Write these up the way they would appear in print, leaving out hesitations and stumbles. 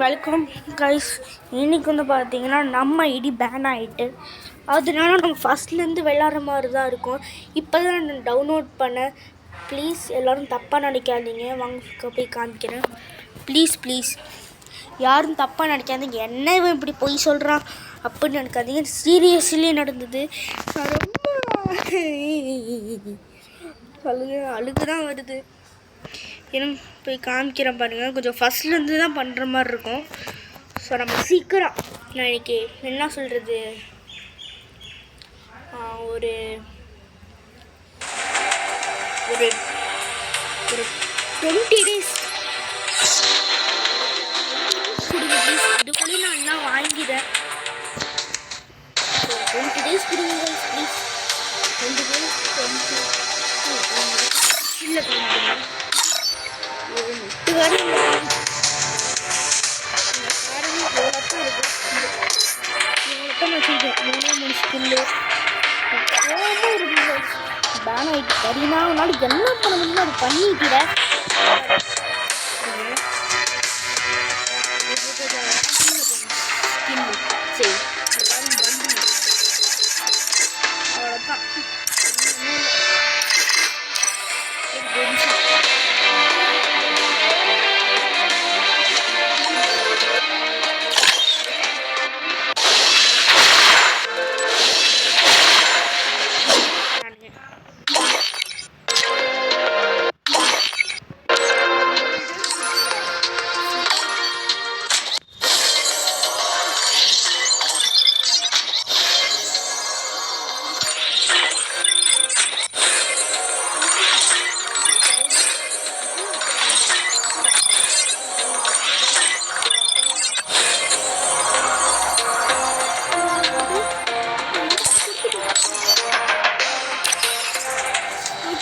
Welcome guys. இன்றைக்கி வந்து பார்த்தீங்கன்னா நம்ம ஐடி பேன் ஆகிட்டு, அதனால நம்ம ஃபஸ்ட்லேருந்து விளாட்ற மாதிரி தான் இருக்கும். இப்போ தான் நான் டவுன்லோட் பண்ணேன். ப்ளீஸ் எல்லோரும் தப்பாக நினைக்காதீங்க. வாங்க போய் காமிக்கிறேன். ப்ளீஸ் யாரும் தப்பாக நினைக்காதீங்க. என்ன இவன் இப்படி பொய் சொல்கிறான் அப்படின்னு நினைக்காதீங்க. சீரியஸ்லி நடந்தது. ரொம்ப அழுகு தான் வருது. ஏன்னா போய் காமிக்கிறேன் பாருங்கள். கொஞ்சம் ஃபஸ்ட்லேருந்து தான் பண்ணுற மாதிரி இருக்கும். ஸோ நம்ம சீக்கிரம் நான் இன்றைக்கி என்ன சொல்கிறது, ஒரு ஒரு ஒரு 20 days கொடுங்க ப்ளீஸ். அதுக்குள்ளே நான் என்ன வாங்கிக்கிறேன். 20 days கொடுங்க ப்ளீஸ். 20 days இல்லை கொடுங்க. பேன் ஆகிட்டு சரினா உன்னால என்ன பண்ண முடியுமோ அது பண்ணிக்கிற. சரி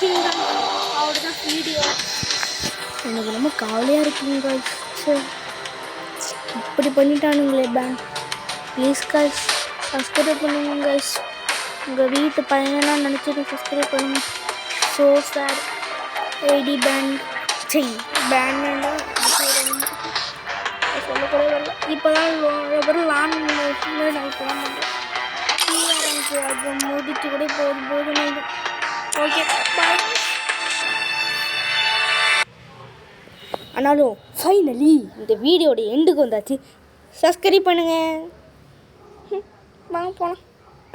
அவ்வளோதான். அவ்வளோதான் வீடியோ. எனக்கு ரொம்ப கவலையாக இருக்குங்க. இப்படி பண்ணிட்டானுங்களே பேன். ப்ளீஸ் கைஸ் சப்ஸ்கிரைப் பண்ணுங்க கைஸ். உங்கள் வீட்டு பையனெல்லாம் நினச்சிட்டு சப்ஸ்கிரைப் பண்ணுங்க. So sad. ஐடி பேன் பேன் சொல்லக்கூட வரல. இப்போ தான் லான் நாங்கள் போக மாட்டோம். அது முடிச்சு கூட போது நாங்கள். Okay bye. ஆனாலும் ஃபைனலி இந்த வீடியோட எண்டுக்கு வந்தாச்சு. சப்ஸ்கிரைப் பண்ணுங்கள். வாங்க போகலாம்.